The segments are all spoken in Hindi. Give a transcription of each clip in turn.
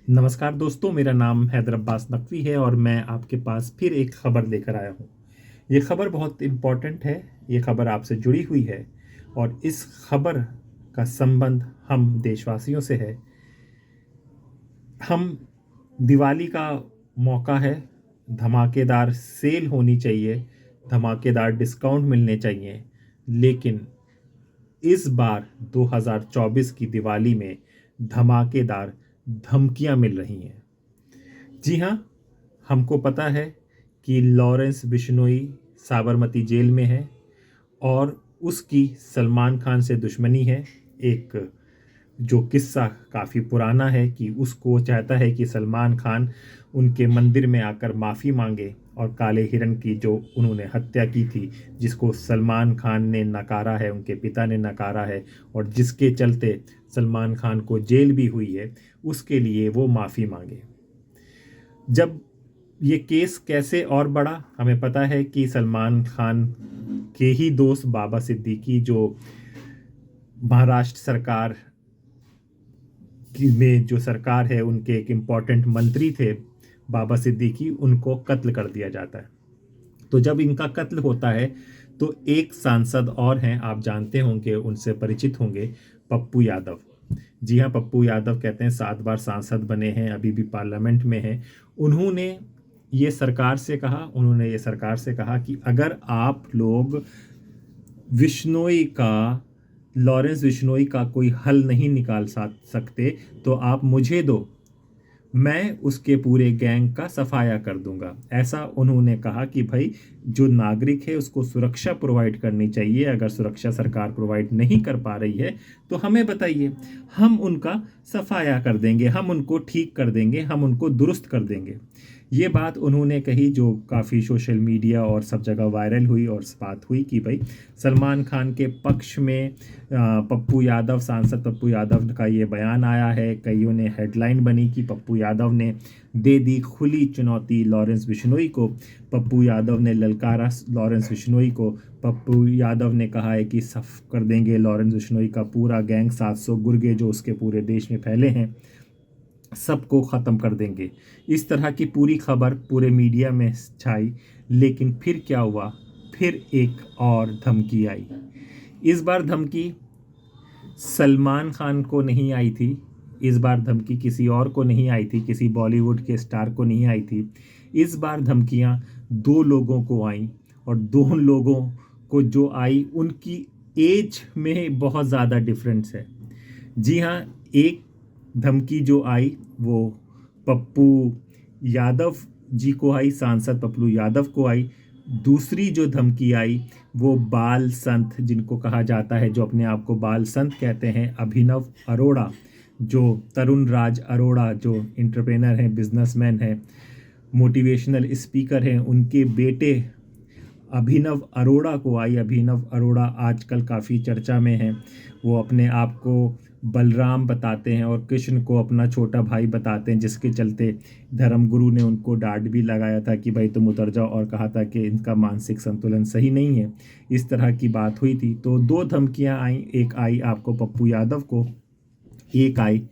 नमस्कार दोस्तों, मेरा नाम हैदर अब्बास नकवी है और मैं आपके पास फिर एक खबर लेकर आया हूँ। ये खबर बहुत इम्पॉर्टेंट है। ये खबर आपसे जुड़ी हुई है और इस खबर का संबंध हम देशवासियों से है। हम दिवाली का मौका है, धमाकेदार सेल होनी चाहिए, धमाकेदार डिस्काउंट मिलने चाहिए, लेकिन इस बार 2024 की दिवाली में धमाकेदार धमकियां मिल रही हैं। जी हाँ, हमको पता है कि लॉरेंस बिश्नोई साबरमती जेल में है और उसकी सलमान खान से दुश्मनी है। एक जो किस्सा काफ़ी पुराना है कि उसको चाहता है कि सलमान खान उनके मंदिर में आकर माफ़ी मांगे और काले हिरण की जो उन्होंने हत्या की थी, जिसको सलमान खान ने नकारा है, उनके पिता ने नकारा है और जिसके चलते सलमान खान को जेल भी हुई है, उसके लिए वो माफ़ी मांगे। जब ये केस कैसे और बढ़ा, हमें पता है कि सलमान खान के ही दोस्त बाबा सिद्दीकी, जो महाराष्ट्र सरकार में जो सरकार है उनके एक इम्पॉर्टेंट मंत्री थे बाबा सिद्दीकी, उनको कत्ल कर दिया जाता है। तो जब इनका कत्ल होता है तो एक सांसद और हैं, आप जानते होंगे, उनसे परिचित होंगे, पप्पू यादव। जी हाँ, पप्पू यादव कहते हैं 7 बार सांसद बने हैं, अभी भी पार्लियामेंट में हैं। उन्होंने ये सरकार से कहा कि अगर आप लोग विश्नोई का लॉरेंस बिश्नोई का कोई हल नहीं निकाल सकते तो आप मुझे दो, मैं उसके पूरे गैंग का सफाया कर दूंगा। ऐसा उन्होंने कहा कि भाई, जो नागरिक है उसको सुरक्षा प्रोवाइड करनी चाहिए। अगर सुरक्षा सरकार प्रोवाइड नहीं कर पा रही है तो हमें बताइए, हम उनका सफाया कर देंगे, हम उनको ठीक कर देंगे, हम उनको दुरुस्त कर देंगे। ये बात उन्होंने कही जो काफ़ी सोशल मीडिया और सब जगह वायरल हुई और बात हुई कि भाई, सलमान खान के पक्ष में पप्पू यादव, सांसद पप्पू यादव का ये बयान आया है। कईयों ने हेडलाइन बनी कि पप्पू यादव ने दे दी खुली चुनौती लॉरेंस बिश्नोई को। पप्पू यादव ने ललकारा लॉरेंस बिश्नोई को। पप्पू यादव ने कहा है कि सफ कर देंगे लॉरेंस बिश्नोई का पूरा गैंग, 700 गुर्गे जो उसके पूरे देश में फैले हैं, सबको ख़त्म कर देंगे। इस तरह की पूरी खबर पूरे मीडिया में छाई। लेकिन फिर क्या हुआ, फिर एक और धमकी आई। इस बार धमकी सलमान खान को नहीं आई थी, इस बार धमकी किसी और को नहीं आई थी, किसी बॉलीवुड के स्टार को नहीं आई थी। इस बार धमकियां दो लोगों को आई और दो लोगों को जो आई उनकी एज में बहुत ज़्यादा डिफरेंस है। जी हाँ, एक धमकी जो आई वो पप्पू यादव जी को आई, सांसद पप्पू यादव को आई। दूसरी जो धमकी आई वो बाल संत, जिनको कहा जाता है, जो अपने आप को बाल संत कहते हैं, अभिनव अरोड़ा, जो तरुण राज अरोड़ा, जो एंटरप्रेनर हैं, बिजनेसमैन हैं, मोटिवेशनल स्पीकर हैं, उनके बेटे अभिनव अरोड़ा को आई। अभिनव अरोड़ा आजकल काफ़ी चर्चा में हैं। वो अपने आप को बलराम बताते हैं और कृष्ण को अपना छोटा भाई बताते हैं, जिसके चलते धर्मगुरु ने उनको डांट भी लगाया था कि भाई तुम उतर जाओ, और कहा था कि इनका मानसिक संतुलन सही नहीं है। इस तरह की बात हुई थी। तो दो धमकियां आई, एक आई आपको पप्पू यादव को, एक आई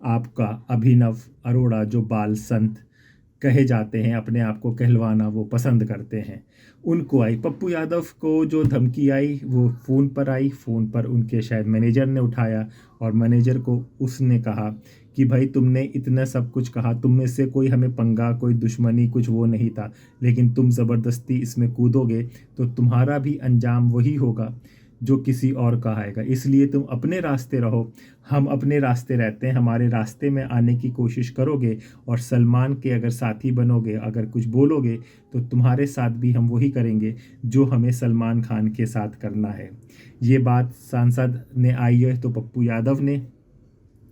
आपका अभिनव अरोड़ा, जो बाल संत कहे जाते हैं, अपने आप को कहलवाना वो पसंद करते हैं, उनको आई। पप्पू यादव को जो धमकी आई वो फ़ोन पर आई। फ़ोन पर उनके शायद मैनेजर ने उठाया और मैनेजर को उसने कहा कि भाई, तुमने इतना सब कुछ कहा, तुम में से कोई हमें पंगा, कोई दुश्मनी, कुछ वो नहीं था, लेकिन तुम ज़बरदस्ती इसमें कूदोगे तो तुम्हारा भी अंजाम वही होगा जो किसी और का आएगा। इसलिए तुम अपने रास्ते रहो, हम अपने रास्ते रहते हैं, हमारे रास्ते में आने की कोशिश करोगे और सलमान के अगर साथी बनोगे, अगर कुछ बोलोगे, तो तुम्हारे साथ भी हम वही करेंगे जो हमें सलमान खान के साथ करना है। ये बात सांसद ने आई है तो पप्पू यादव ने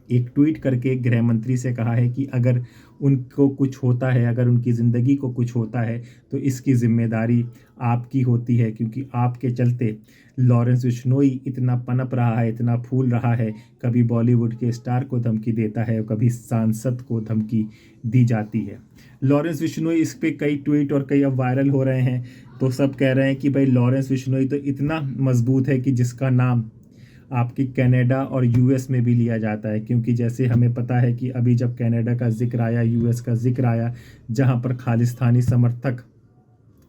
एक ट्वीट करके गृह मंत्री से कहा है कि अगर उनको कुछ होता है, अगर उनकी ज़िंदगी को कुछ होता है तो इसकी जिम्मेदारी आपकी होती है, क्योंकि आपके चलते लॉरेंस बिश्नोई इतना पनप रहा है, इतना फूल रहा है। कभी बॉलीवुड के स्टार को धमकी देता है और कभी सांसद को धमकी दी जाती है। लॉरेंस बिश्नोई, इस पे कई ट्वीट और कई अब वायरल हो रहे हैं, तो सब कह रहे हैं कि भाई लॉरेंस बिश्नोई तो इतना मजबूत है कि जिसका नाम आपकी कनाडा और यूएस में भी लिया जाता है, क्योंकि जैसे हमें पता है कि अभी जब कनाडा का जिक्र आया, यूएस का जिक्र आया, जहां पर खालिस्तानी समर्थक,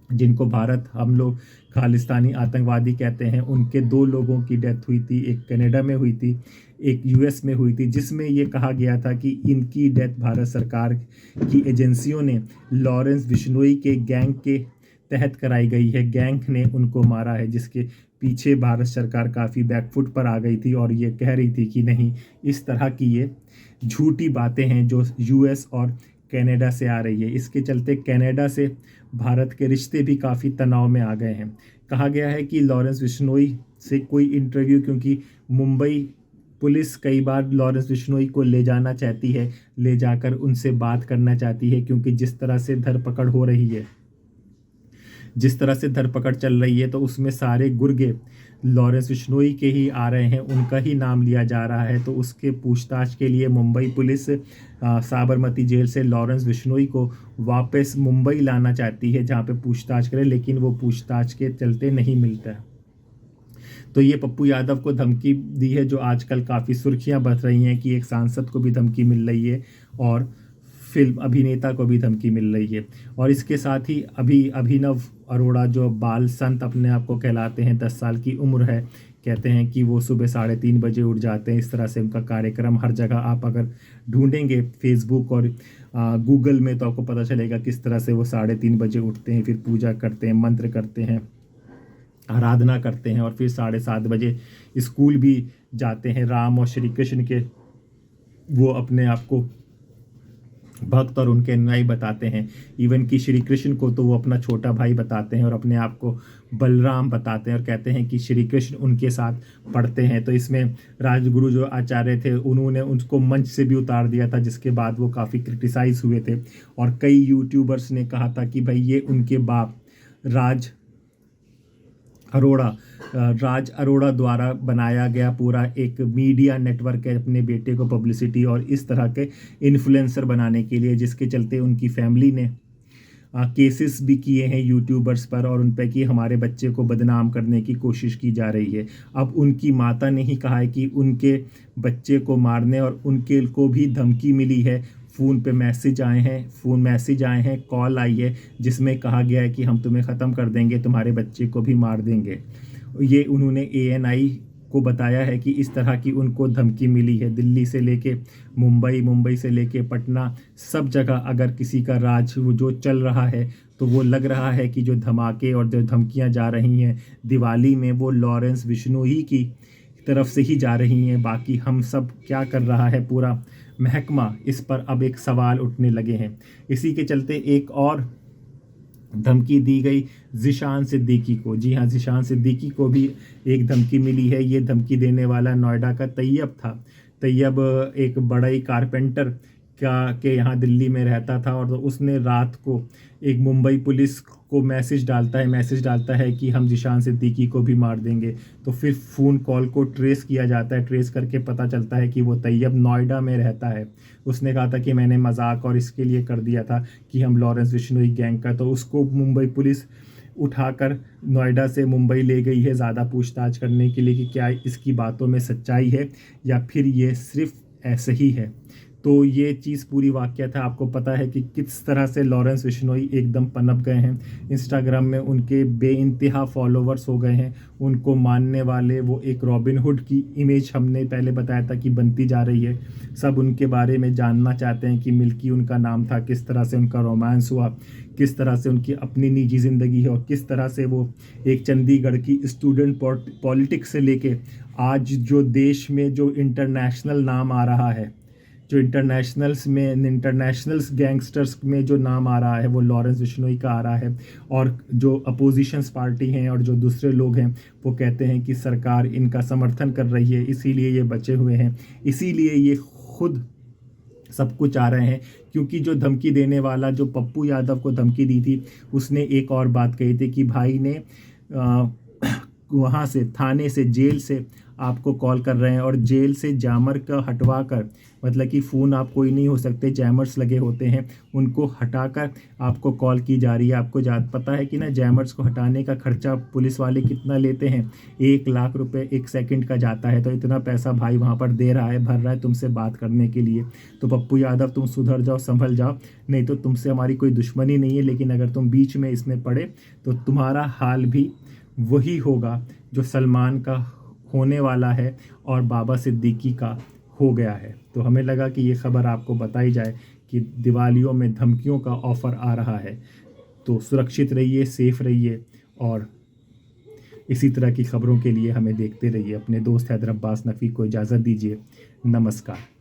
जिनको भारत हम लोग खालिस्तानी आतंकवादी कहते हैं, उनके 2 लोगों की डेथ हुई थी, एक कनाडा में हुई थी, एक यूएस में हुई थी, जिसमें ये कहा गया था कि इनकी डेथ भारत सरकार की एजेंसियों ने लॉरेंस बिश्नोई के गैंग के तहत कराई गई है। गैंग ने उनको मारा है, जिसके पीछे भारत सरकार काफ़ी बैकफुट पर आ गई थी और ये कह रही थी कि नहीं, इस तरह की ये झूठी बातें हैं जो यूएस और कनाडा से आ रही है। इसके चलते कनाडा से भारत के रिश्ते भी काफ़ी तनाव में आ गए हैं। कहा गया है कि लॉरेंस बिश्नोई से कोई इंटरव्यू, क्योंकि मुंबई पुलिस कई बार लॉरेंस बिश्नोई को ले जाना चाहती है, ले जाकर उनसे बात करना चाहती है, क्योंकि जिस तरह से धरपकड़ हो रही है, जिस तरह से धरपकड़ चल रही है, तो उसमें सारे गुर्गे लॉरेंस बिश्नोई के ही आ रहे हैं, उनका ही नाम लिया जा रहा है। तो उसके पूछताछ के लिए मुंबई पुलिस साबरमती जेल से लॉरेंस बिश्नोई को वापस मुंबई लाना चाहती है, जहां पे पूछताछ करे, लेकिन वो पूछताछ के चलते नहीं मिलता है। तो ये पप्पू यादव को धमकी दी है, जो आजकल काफ़ी सुर्खियां बरस रही हैं कि एक सांसद को भी धमकी मिल रही है और फिल्म अभिनेता को भी धमकी मिल रही है। और इसके साथ ही अभी अभिनव अरोड़ा, जो बाल संत अपने आप को कहलाते हैं, 10 साल की उम्र है, कहते हैं कि वो सुबह 3:30 बजे उठ जाते हैं। इस तरह से उनका कार्यक्रम हर जगह आप अगर ढूंढेंगे फेसबुक और गूगल में, तो आपको पता चलेगा किस तरह से वो 3:30 बजे उठते हैं, फिर पूजा करते हैं, मंत्र करते हैं, आराधना करते हैं, और फिर 7:30 बजे स्कूल भी जाते हैं। राम और श्री कृष्ण के वो अपने आप को भक्त और उनके अनुयायी बताते हैं। इवन कि श्री कृष्ण को तो वो अपना छोटा भाई बताते हैं और अपने आप को बलराम बताते हैं, और कहते हैं कि श्री कृष्ण उनके साथ पढ़ते हैं। तो इसमें राजगुरु जो आचार्य थे, उन्होंने उनको मंच से भी उतार दिया था, जिसके बाद वो काफ़ी क्रिटिसाइज़ हुए थे। और कई यूट्यूबर्स ने कहा था कि भाई ये उनके बाप राज अरोड़ा द्वारा बनाया गया पूरा एक मीडिया नेटवर्क है, अपने बेटे को पब्लिसिटी और इस तरह के इन्फ्लुएंसर बनाने के लिए, जिसके चलते उनकी फैमिली ने केसेस भी किए हैं यूट्यूबर्स पर, और उन पर कि हमारे बच्चे को बदनाम करने की कोशिश की जा रही है। अब उनकी माता ने ही कहा है कि उनके बच्चे को मारने और उनके को भी धमकी मिली है, फ़ोन मैसेज आए हैं, कॉल आई है, जिसमें कहा गया है कि हम तुम्हें ख़त्म कर देंगे, तुम्हारे बच्चे को भी मार देंगे। ये उन्होंने ANI को बताया है कि इस तरह की उनको धमकी मिली है। दिल्ली से लेके मुंबई, मुंबई से लेके पटना, सब जगह अगर किसी का राज जो चल रहा है, तो वो लग रहा है कि जो धमाके और जो धमकियां जा रही हैं दिवाली में, वो लॉरेंस बिश्नोई की तरफ से ही जा रही हैं। बाकी हम सब क्या कर रहा है पूरा महकमा, इस पर अब एक सवाल उठने लगे हैं। इसी के चलते एक और धमकी दी गई ज़ीशान सिद्दीकी को। जी हाँ, ज़ीशान सिद्दीकी को भी एक धमकी मिली है। ये धमकी देने वाला नोएडा का तैयब था। तैयब एक बड़ई कारपेंटर के यहाँ दिल्ली में रहता था, और उसने रात को एक मुंबई पुलिस को मैसेज डालता है कि हम ज़ीशान सिद्दीकी को भी मार देंगे। तो फिर फ़ोन कॉल को ट्रेस किया जाता है, ट्रेस करके पता चलता है कि वो तैयब नोएडा में रहता है। उसने कहा था कि मैंने मजाक और इसके लिए कर दिया था कि हम लॉरेंस बिश्नोई गैंग का। तो उसको मुंबई पुलिस उठाकर नोएडा से मुंबई ले गई है ज़्यादा पूछताछ करने के लिए कि क्या इसकी बातों में सच्चाई है या फिर ये सिर्फ ऐसे ही है। तो ये चीज़ पूरी वाक़या था। आपको पता है कि किस तरह से लॉरेंस बिश्नोई एकदम पनप गए हैं। इंस्टाग्राम में उनके बेइंतहा फॉलोवर्स हो गए हैं, उनको मानने वाले। वो एक रॉबिन हुड की इमेज हमने पहले बताया था कि बनती जा रही है। सब उनके बारे में जानना चाहते हैं कि मिल्की उनका नाम था, किस तरह से उनका रोमांस हुआ, किस तरह से उनकी अपनी निजी ज़िंदगी है, और किस तरह से वो एक चंडीगढ़ की स्टूडेंट पॉलिटिक्स से लेके आज जो देश में जो इंटरनेशनल नाम आ रहा है, जो इंटरनेशनल्स गैंगस्टर्स में जो नाम आ रहा है, वो लॉरेंस बिश्नोई का आ रहा है। और जो अपोजिशंस पार्टी हैं और जो दूसरे लोग हैं, वो कहते हैं कि सरकार इनका समर्थन कर रही है, इसीलिए ये बचे हुए हैं, इसीलिए ये खुद सब कुछ आ रहे हैं। क्योंकि जो धमकी देने वाला, जो पप्पू यादव को धमकी दी थी, उसने एक और बात कही थी कि भाई ने वहाँ से, थाने से, जेल से आपको कॉल कर रहे हैं और जेल से जैमर का हटवा कर, मतलब कि फ़ोन आप कोई नहीं हो सकते, जैमर्स लगे होते हैं, उनको हटाकर आपको कॉल की जा रही है। आपको पता है कि ना जैमर्स को हटाने का खर्चा पुलिस वाले कितना लेते हैं? 1 लाख रुपए 1 सेकंड का जाता है। तो इतना पैसा भाई वहाँ पर दे रहा है, भर रहा है तुमसे बात करने के लिए। तो पप्पू यादव तुम सुधर जाओ, संभल जाओ, नहीं तो तुमसे हमारी कोई दुश्मनी नहीं है, लेकिन अगर तुम बीच में इसमें पड़े तो तुम्हारा हाल भी वही होगा जो सलमान का होने वाला है और बाबा सिद्दीकी का हो गया है। तो हमें लगा कि ये खबर आपको बताई जाए कि दिवालियों में धमकियों का ऑफ़र आ रहा है। तो सुरक्षित रहिए, सेफ रहिए और इसी तरह की खबरों के लिए हमें देखते रहिए। अपने दोस्त हैदर अब्बास नफ़ी को इजाज़त दीजिए। नमस्कार।